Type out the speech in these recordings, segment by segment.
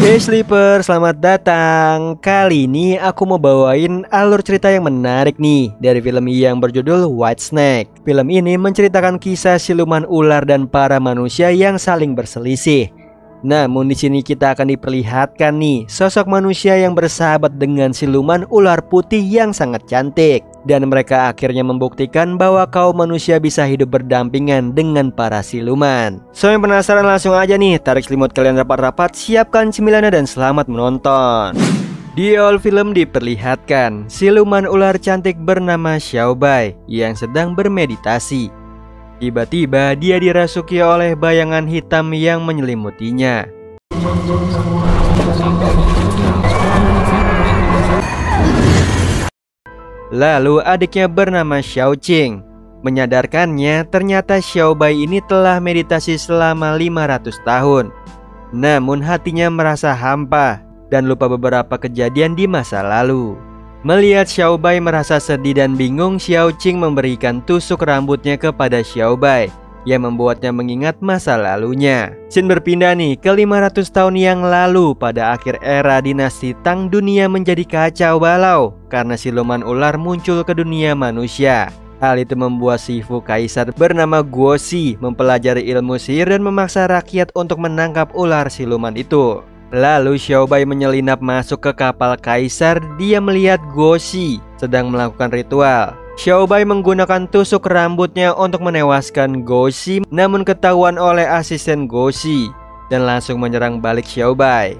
Hey Sleeper, selamat datang. Kali ini aku mau bawain alur cerita yang menarik nih dari film yang berjudul Whitesnake. Film ini menceritakan kisah siluman ular dan para manusia yang saling berselisih. Namun di sini kita akan diperlihatkan nih sosok manusia yang bersahabat dengan siluman ular putih yang sangat cantik. Dan mereka akhirnya membuktikan bahwa kaum manusia bisa hidup berdampingan dengan para siluman. So yang penasaran langsung aja nih, tarik selimut kalian rapat-rapat, siapkan cemilannya dan selamat menonton. Di awal film diperlihatkan siluman ular cantik bernama Xiaobai yang sedang bermeditasi. Tiba-tiba dia dirasuki oleh bayangan hitam yang menyelimutinya. Lalu adiknya bernama Xiaoqing menyadarkannya ternyata Xiaobai ini telah meditasi selama 500 tahun. Namun hatinya merasa hampa dan lupa beberapa kejadian di masa lalu. Melihat Xiaobai merasa sedih dan bingung, Xiaoqing memberikan tusuk rambutnya kepada Xiaobai yang membuatnya mengingat masa lalunya. Scene berpindah nih ke 500 tahun yang lalu. Pada akhir era dinasti Tang, dunia menjadi kacau balau karena siluman ular muncul ke dunia manusia. Hal itu membuat Shifu kaisar bernama Guoxi mempelajari ilmu sihir dan memaksa rakyat untuk menangkap ular siluman itu. Lalu Xiaobai menyelinap masuk ke kapal kaisar. Dia melihat Guoxi sedang melakukan ritual. Xiaobai menggunakan tusuk rambutnya untuk menewaskan Guoxi, namun ketahuan oleh asisten Guoxi dan langsung menyerang balik Xiaobai.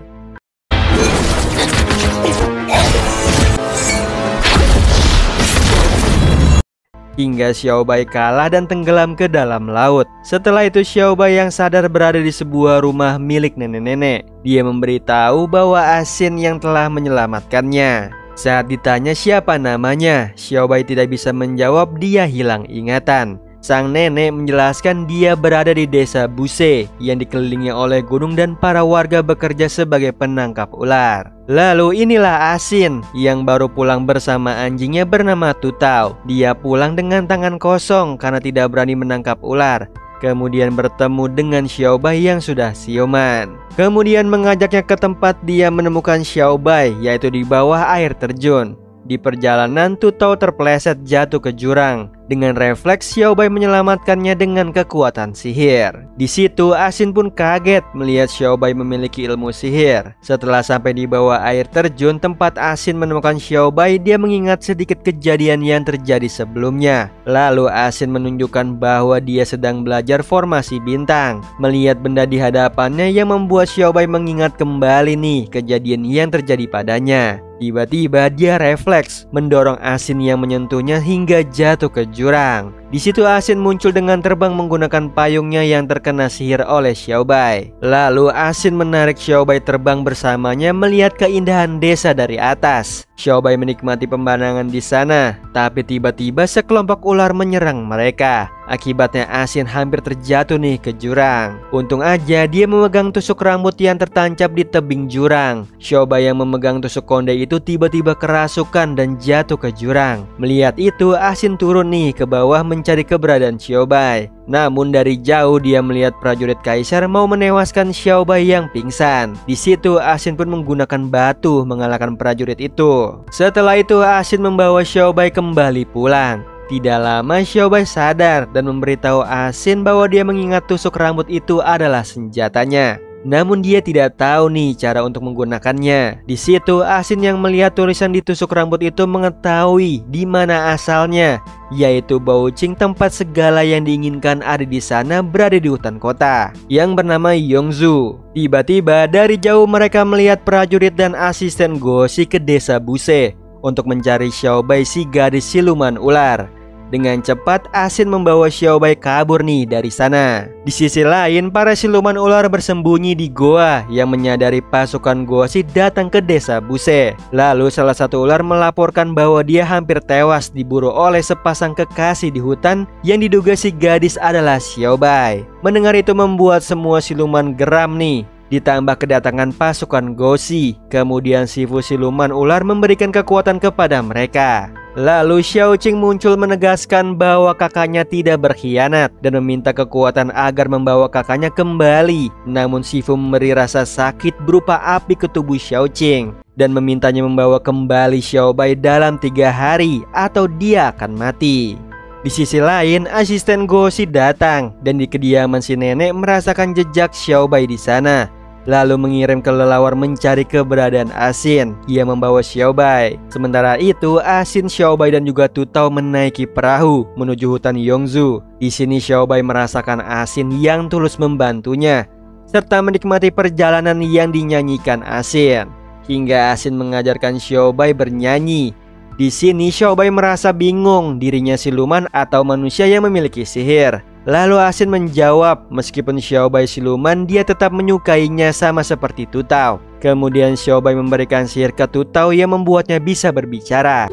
Hingga Xiaobai kalah dan tenggelam ke dalam laut. Setelah itu Xiaobai yang sadar berada di sebuah rumah milik nenek-nenek. Dia memberitahu bahwa Asin yang telah menyelamatkannya. Saat ditanya siapa namanya, Xiaobai tidak bisa menjawab, dia hilang ingatan. Sang nenek menjelaskan dia berada di desa Buse yang dikelilingi oleh gunung dan para warga bekerja sebagai penangkap ular. Lalu inilah Asin yang baru pulang bersama anjingnya bernama Tutau. Dia pulang dengan tangan kosong karena tidak berani menangkap ular. Kemudian bertemu dengan Xiaobai yang sudah siuman. Kemudian mengajaknya ke tempat dia menemukan Xiaobai, yaitu di bawah air terjun. Di perjalanan Tutau terpeleset jatuh ke jurang. Dengan refleks Xiaobai menyelamatkannya dengan kekuatan sihir. Di situ Asin pun kaget melihat Xiaobai memiliki ilmu sihir. Setelah sampai di bawah air terjun tempat Asin menemukan Xiaobai, dia mengingat sedikit kejadian yang terjadi sebelumnya. Lalu Asin menunjukkan bahwa dia sedang belajar formasi bintang. Melihat benda di hadapannya yang membuat Xiaobai mengingat kembali nih kejadian yang terjadi padanya. Tiba-tiba dia refleks mendorong Asin yang menyentuhnya hingga jatuh ke jurang. Di situ Asin muncul dengan terbang menggunakan payungnya yang terkena sihir oleh Xiaobai. Lalu Asin menarik Xiaobai terbang bersamanya melihat keindahan desa dari atas. Xiaobai menikmati pemandangan di sana, tapi tiba-tiba sekelompok ular menyerang mereka. Akibatnya Asin hampir terjatuh nih ke jurang. Untung aja dia memegang tusuk rambut yang tertancap di tebing jurang. Xiaobai yang memegang tusuk konde itu tiba-tiba kerasukan dan jatuh ke jurang. Melihat itu Asin turun nih ke bawah mencari keberadaan Xiaobai. Namun dari jauh dia melihat prajurit kaisar mau menewaskan Xiaobai yang pingsan. Di situ Asin pun menggunakan batu mengalahkan prajurit itu. Setelah itu Asin membawa Xiaobai kembali pulang. Tidak lama Xiaobai sadar dan memberitahu Asin bahwa dia mengingat tusuk rambut itu adalah senjatanya. Namun dia tidak tahu nih cara untuk menggunakannya. Di situ Asin yang melihat tulisan di tusuk rambut itu mengetahui di mana asalnya, yaitu Baoqing, tempat segala yang diinginkan ada di sana berada di hutan kota yang bernama Yongzhou. Tiba-tiba dari jauh mereka melihat prajurit dan asisten Guoxi ke desa Buse untuk mencari Xiaobai si gadis siluman ular. Dengan cepat Asin membawa Xiaobai kabur nih dari sana. Di sisi lain para siluman ular bersembunyi di goa yang menyadari pasukan Guoxi datang ke desa Buse. Lalu salah satu ular melaporkan bahwa dia hampir tewas diburu oleh sepasang kekasih di hutan yang diduga si gadis adalah Xiaobai. Mendengar itu membuat semua siluman geram nih. Ditambah kedatangan pasukan Goshi, kemudian Shifu siluman ular memberikan kekuatan kepada mereka. Lalu Xiaoqing muncul menegaskan bahwa kakaknya tidak berkhianat dan meminta kekuatan agar membawa kakaknya kembali. Namun Shifu memberi rasa sakit berupa api ke tubuh Xiaoqing dan memintanya membawa kembali Xiaobai dalam 3 hari atau dia akan mati. Di sisi lain, asisten Goshi datang dan di kediaman si nenek merasakan jejak Xiaobai di sana. Lalu mengirim kelelawar mencari keberadaan Asin yang membawa Xiaobai. Sementara itu, Asin, Xiaobai dan juga Tutao menaiki perahu menuju hutan Yongzhou. Di sini Xiaobai merasakan Asin yang tulus membantunya serta menikmati perjalanan yang dinyanyikan Asin. Hingga Asin mengajarkan Xiaobai bernyanyi. Di sini Xiaobai merasa bingung dirinya siluman atau manusia yang memiliki sihir. Lalu Asin menjawab, meskipun Xiaobai siluman, dia tetap menyukainya sama seperti Tutao. Kemudian Xiaobai memberikan sihir ke Tutao yang membuatnya bisa berbicara.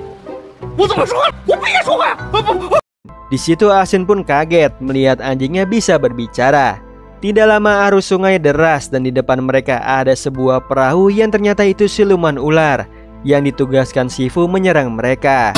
Di situ Asin pun kaget melihat anjingnya bisa berbicara. Tidak lama arus sungai deras dan di depan mereka ada sebuah perahu yang ternyata itu siluman ular yang ditugaskan Shifu menyerang mereka.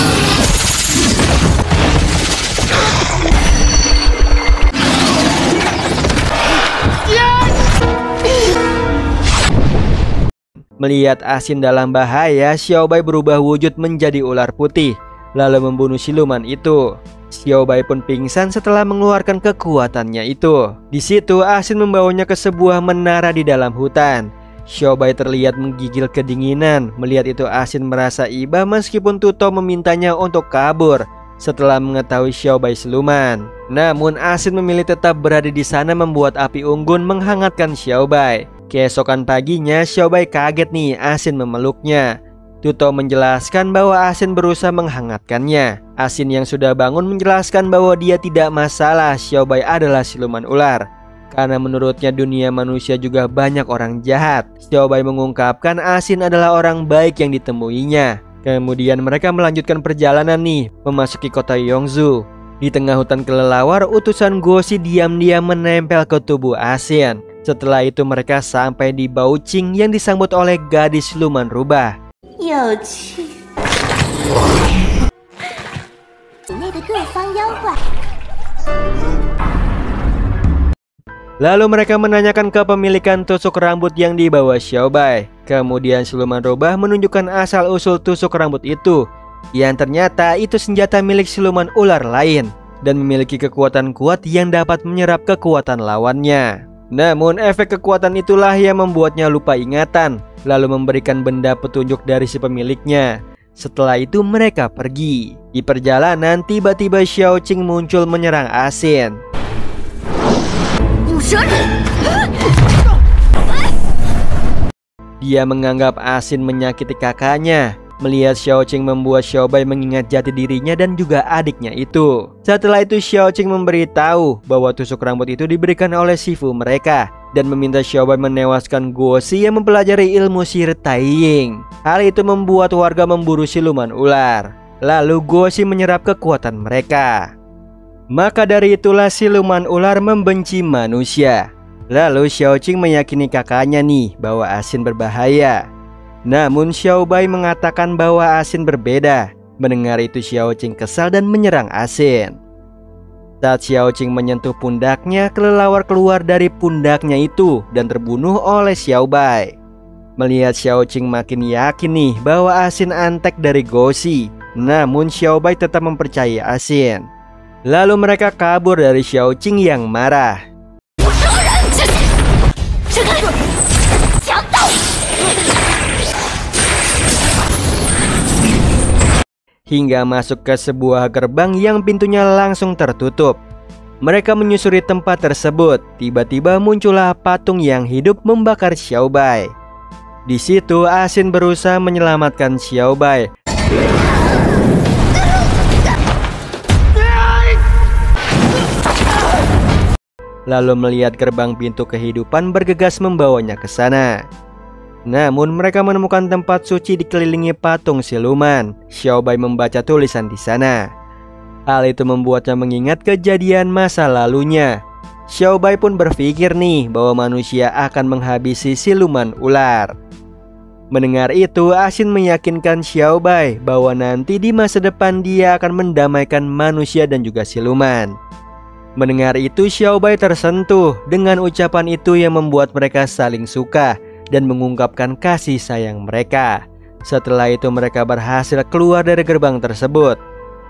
Melihat Asin dalam bahaya, Xiaobai berubah wujud menjadi ular putih lalu membunuh siluman itu. Xiaobai pun pingsan setelah mengeluarkan kekuatannya itu. Di situ Asin membawanya ke sebuah menara di dalam hutan. Xiaobai terlihat menggigil kedinginan. Melihat itu Asin merasa iba meskipun Tutao memintanya untuk kabur setelah mengetahui Xiaobai siluman. Namun Asin memilih tetap berada di sana membuat api unggun menghangatkan Xiaobai. Keesokan paginya Xiaobai kaget nih Asin memeluknya. Tutao menjelaskan bahwa Asin berusaha menghangatkannya. Asin yang sudah bangun menjelaskan bahwa dia tidak masalah Xiaobai adalah siluman ular, karena menurutnya dunia manusia juga banyak orang jahat. Xiaobai mengungkapkan Asin adalah orang baik yang ditemuinya. Kemudian mereka melanjutkan perjalanan nih memasuki kota Yongzhou. Di tengah hutan kelelawar, utusan Goshi diam-diam menempel ke tubuh Asin. Setelah itu mereka sampai di Baoqing yang disambut oleh gadis siluman rubah. Lalu mereka menanyakan kepemilikan tusuk rambut yang dibawa Xiaobai. Kemudian siluman rubah menunjukkan asal-usul tusuk rambut itu, yang ternyata itu senjata milik siluman ular lain dan memiliki kekuatan kuat yang dapat menyerap kekuatan lawannya. Namun efek kekuatan itulah yang membuatnya lupa ingatan, lalu memberikan benda petunjuk dari si pemiliknya. Setelah itu mereka pergi. Di perjalanan tiba-tiba Xiaoqing muncul menyerang Asin. Dia menganggap Asin menyakiti kakaknya. Melihat Xiaoqing membuat Xiaobai mengingat jati dirinya dan juga adiknya itu. Setelah itu Xiaoqing memberitahu bahwa tusuk rambut itu diberikan oleh Shifu mereka dan meminta Xiaobai menewaskan Goshi yang mempelajari ilmu sihir Taiying. Hal itu membuat warga memburu siluman ular. Lalu Goshi menyerap kekuatan mereka. Maka dari itulah siluman ular membenci manusia. Lalu Xiaoqing meyakini kakaknya nih bahwa Asin berbahaya. Namun Xiaobai mengatakan bahwa Asin berbeda. Mendengar itu Xiaoqing kesal dan menyerang Asin. Saat Xiaoqing menyentuh pundaknya, kelelawar keluar dari pundaknya itu dan terbunuh oleh Xiaobai. Melihat Xiaoqing makin yakin nih bahwa Asin antek dari Goshi. Namun Xiaobai tetap mempercayai Asin. Lalu mereka kabur dari Xiaoqing yang marah. Hingga masuk ke sebuah gerbang yang pintunya langsung tertutup. Mereka menyusuri tempat tersebut. Tiba-tiba muncullah patung yang hidup membakar Xiaobai. Di situ Asin berusaha menyelamatkan Xiaobai. Lalu melihat gerbang pintu kehidupan bergegas membawanya ke sana. Namun mereka menemukan tempat suci dikelilingi patung siluman. Xiaobai membaca tulisan di sana. Hal itu membuatnya mengingat kejadian masa lalunya. Xiaobai pun berpikir nih bahwa manusia akan menghabisi siluman ular. Mendengar itu, Asin meyakinkan Xiaobai bahwa nanti di masa depan dia akan mendamaikan manusia dan juga siluman. Mendengar itu, Xiaobai tersentuh dengan ucapan itu yang membuat mereka saling suka dan mengungkapkan kasih sayang mereka. Setelah itu mereka berhasil keluar dari gerbang tersebut.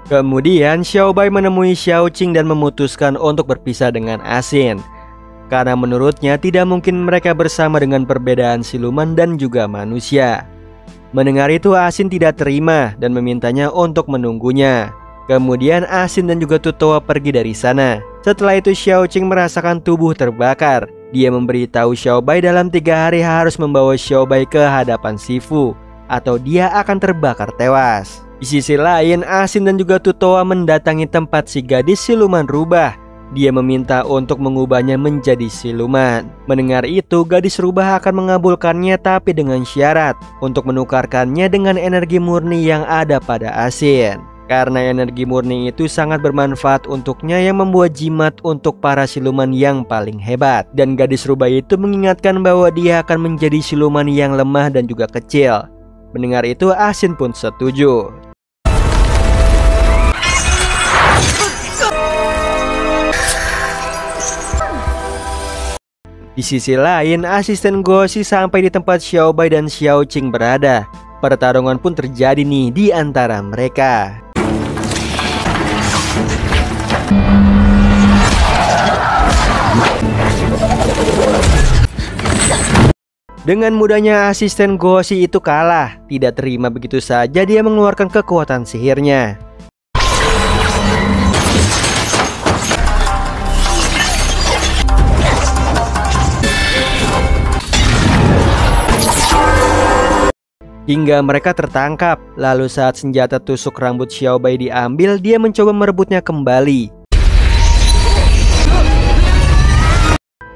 Kemudian Xiaobai menemui Xiaoqing dan memutuskan untuk berpisah dengan Asin, karena menurutnya tidak mungkin mereka bersama dengan perbedaan siluman dan juga manusia. Mendengar itu, Asin tidak terima dan memintanya untuk menunggunya. Kemudian Asin dan juga Tutoa pergi dari sana. Setelah itu Xiaoqing merasakan tubuh terbakar. Dia memberitahu Xiaobai dalam 3 hari harus membawa Xiaobai ke hadapan Shifu, atau dia akan terbakar tewas. Di sisi lain, Asin dan juga Tutoa mendatangi tempat si gadis siluman rubah. Dia meminta untuk mengubahnya menjadi siluman. Mendengar itu, gadis rubah akan mengabulkannya, tapi dengan syarat untuk menukarkannya dengan energi murni yang ada pada Asin. Karena energi murni itu sangat bermanfaat untuknya yang membuat jimat untuk para siluman yang paling hebat. Dan gadis rubah itu mengingatkan bahwa dia akan menjadi siluman yang lemah dan juga kecil. Mendengar itu, Asin pun setuju. Di sisi lain, asisten Goshi sampai di tempat Xiaobai dan Xiaoqing berada. Pertarungan pun terjadi nih di antara mereka. Dengan mudahnya asisten Goshi itu kalah. Tidak terima begitu saja dia mengeluarkan kekuatan sihirnya. Hingga mereka tertangkap. Lalu saat senjata tusuk rambut Xiaobai diambil, dia mencoba merebutnya kembali.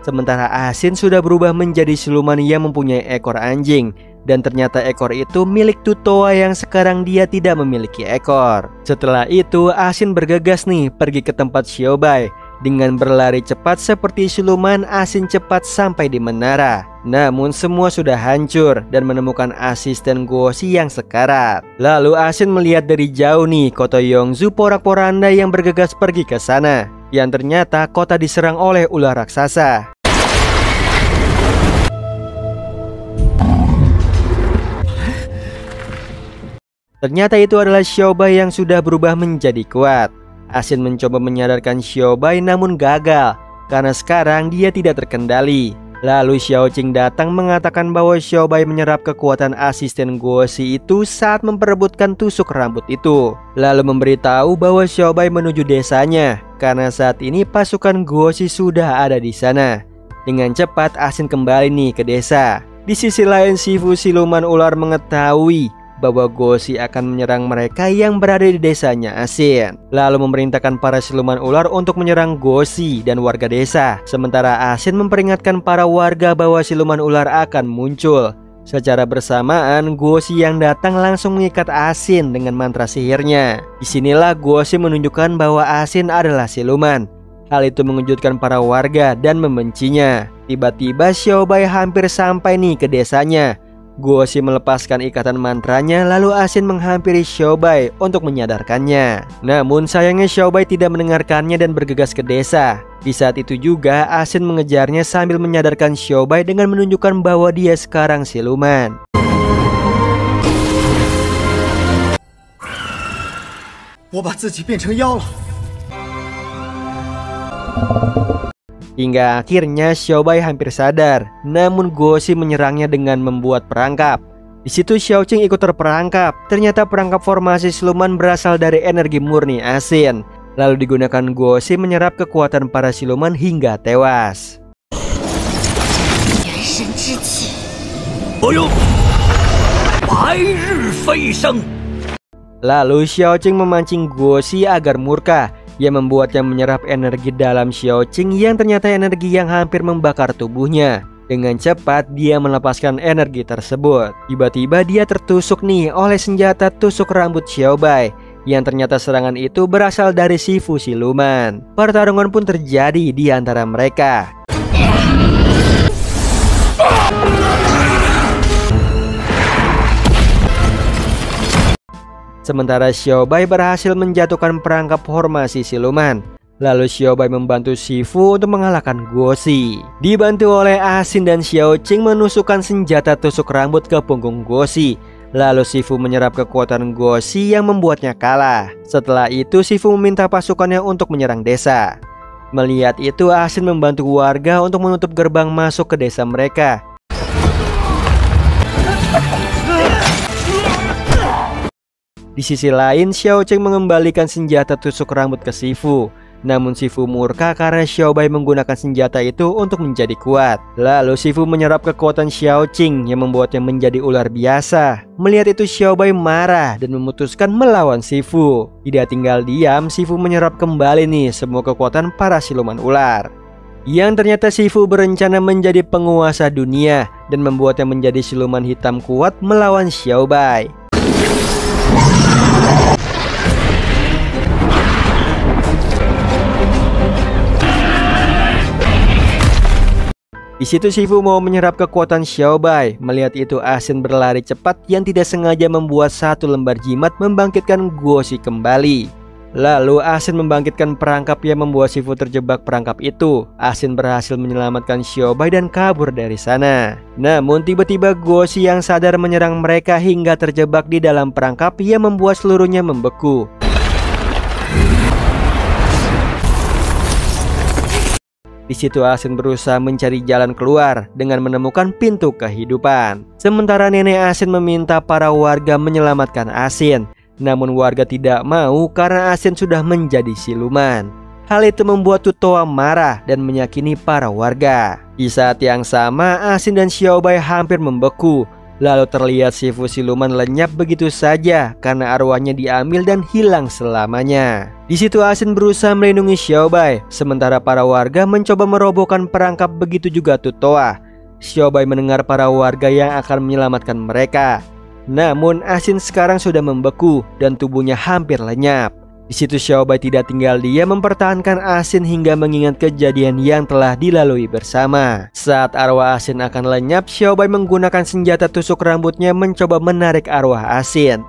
Sementara Asin sudah berubah menjadi siluman yang mempunyai ekor anjing. Dan ternyata ekor itu milik Tutoa yang sekarang dia tidak memiliki ekor. Setelah itu Asin bergegas nih pergi ke tempat Xiaobai. Dengan berlari cepat seperti siluman, Asin cepat sampai di menara. Namun semua sudah hancur dan menemukan asisten Goshi yang sekarat. Lalu Asin melihat dari jauh nih kota Yongzhou porak-poranda yang bergegas pergi ke sana. Yang ternyata kota diserang oleh ular raksasa. Ternyata itu adalah Xiaobai yang sudah berubah menjadi kuat. Asin mencoba menyadarkan Xiaobai namun gagal, karena sekarang dia tidak terkendali. Lalu Xiaoqing datang mengatakan bahwa Xiaobai menyerap kekuatan asisten Goshi itu saat memperebutkan tusuk rambut itu. Lalu memberitahu bahwa Xiaobai menuju desanya, karena saat ini pasukan Goshi sudah ada di sana. Dengan cepat Asin kembali nih ke desa. Di sisi lain Shifu siluman ular mengetahui bahwa Goshi akan menyerang mereka yang berada di desanya Asin. Lalu memerintahkan para siluman ular untuk menyerang Goshi dan warga desa. Sementara Asin memperingatkan para warga bahwa siluman ular akan muncul. Secara bersamaan Goshi yang datang langsung mengikat Asin dengan mantra sihirnya. Disinilah Goshi menunjukkan bahwa Asin adalah siluman. Hal itu mengejutkan para warga dan membencinya. Tiba-tiba Xiaobai hampir sampai nih ke desanya. Goshi melepaskan ikatan mantranya, lalu Asin menghampiri Xiaobai untuk menyadarkannya. Namun sayangnya Xiaobai tidak mendengarkannya dan bergegas ke desa. Di saat itu juga Asin mengejarnya sambil menyadarkan Xiaobai dengan menunjukkan bahwa dia sekarang siluman. Hingga akhirnya Xiaobai hampir sadar. Namun Goshi menyerangnya dengan membuat perangkap. Di situ Xiaoqing ikut terperangkap. Ternyata perangkap formasi siluman berasal dari energi murni Asin. Lalu digunakan Goshi menyerap kekuatan para siluman hingga tewas. Lalu Xiaoqing memancing Goshi agar murka, yang membuatnya menyerap energi dalam Xiaoqing yang ternyata energi yang hampir membakar tubuhnya. Dengan cepat dia melepaskan energi tersebut. Tiba-tiba dia tertusuk nih oleh senjata tusuk rambut Xiaobai. yang ternyata serangan itu berasal dari Shifu siluman. Pertarungan pun terjadi di antara mereka. Sementara Xiaobai berhasil menjatuhkan perangkap formasi siluman. Lalu Xiaobai membantu Shifu untuk mengalahkan Guoxi. Dibantu oleh Asin dan Xiaoqing menusukkan senjata tusuk rambut ke punggung Guoxi. Lalu Shifu menyerap kekuatan Guoxi yang membuatnya kalah. Setelah itu Shifu meminta pasukannya untuk menyerang desa. Melihat itu Asin membantu warga untuk menutup gerbang masuk ke desa mereka. Di sisi lain, Xiaoqing mengembalikan senjata tusuk rambut ke Shifu. Namun Shifu murka karena Xiaobai menggunakan senjata itu untuk menjadi kuat. Lalu Shifu menyerap kekuatan Xiaoqing yang membuatnya menjadi ular biasa. Melihat itu Xiaobai marah dan memutuskan melawan Shifu. Tidak tinggal diam, Shifu menyerap kembali nih semua kekuatan para siluman ular. Yang ternyata Shifu berencana menjadi penguasa dunia dan membuatnya menjadi siluman hitam kuat melawan Xiaobai. Di situ Shifu mau menyerap kekuatan Xiaobai. Melihat itu Asin berlari cepat yang tidak sengaja membuat satu lembar jimat membangkitkan Guoxi kembali. Lalu Asin membangkitkan perangkap yang membuat Shifu terjebak perangkap itu. Asin berhasil menyelamatkan Xiaobai dan kabur dari sana. Namun tiba-tiba Guoxi yang sadar menyerang mereka hingga terjebak di dalam perangkap yang membuat seluruhnya membeku. Di situ Asin berusaha mencari jalan keluar dengan menemukan pintu kehidupan. Sementara nenek Asin meminta para warga menyelamatkan Asin. Namun warga tidak mau karena Asin sudah menjadi siluman. Hal itu membuat Tutoa marah dan menyakini para warga. Di saat yang sama Asin dan Xiaobai hampir membeku. Lalu terlihat Shifu siluman lenyap begitu saja karena arwahnya diambil dan hilang selamanya. Di situ Asin berusaha melindungi Xiaobai, sementara para warga mencoba merobohkan perangkap, begitu juga Tutoa. Xiaobai mendengar para warga yang akan menyelamatkan mereka. Namun Asin sekarang sudah membeku dan tubuhnya hampir lenyap. Di situ Xiaobai tidak tinggal diam mempertahankan Asin hingga mengingat kejadian yang telah dilalui bersama. Saat arwah Asin akan lenyap, Xiaobai menggunakan senjata tusuk rambutnya mencoba menarik arwah Asin.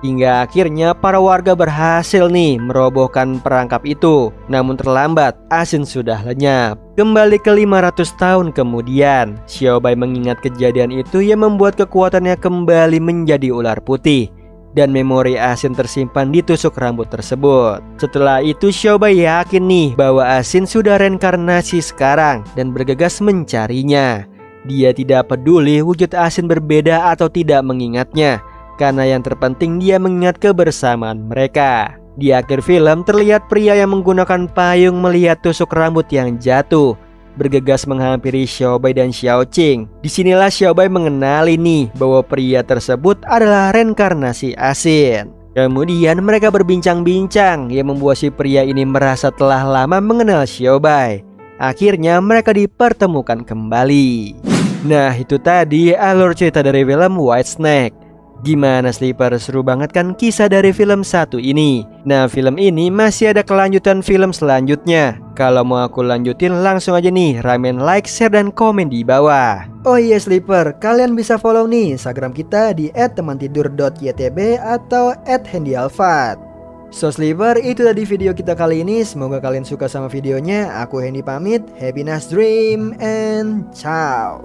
Hingga akhirnya para warga berhasil nih merobohkan perangkap itu. Namun terlambat, Asin sudah lenyap. Kembali ke 500 tahun kemudian, Xiaobai mengingat kejadian itu yang membuat kekuatannya kembali menjadi ular putih. Dan memori Asin tersimpan di tusuk rambut tersebut. Setelah itu Xiaobai yakin nih bahwa Asin sudah reinkarnasi sekarang dan bergegas mencarinya. Dia tidak peduli wujud Asin berbeda atau tidak mengingatnya, karena yang terpenting dia mengingat kebersamaan mereka. Di akhir film terlihat pria yang menggunakan payung melihat tusuk rambut yang jatuh, bergegas menghampiri Xiaobai dan Xiaoqing. Disinilah Xiaobai mengenali nih bahwa pria tersebut adalah reinkarnasi Asin. Kemudian mereka berbincang-bincang yang membuat si pria ini merasa telah lama mengenal Xiaobai. Akhirnya mereka dipertemukan kembali. Nah, itu tadi alur cerita dari film White Snake. Gimana Sleeper, seru banget kan kisah dari film satu ini? Nah, film ini masih ada kelanjutan film selanjutnya. Kalau mau aku lanjutin langsung aja nih ramen like, share, dan komen di bawah. Oh iya Sleeper, kalian bisa follow nih Instagram kita di @temantidur.ytb atau @handyalfat. So Sleeper, itu tadi video kita kali ini. Semoga kalian suka sama videonya. Aku Hendy pamit, happy nice dream and ciao.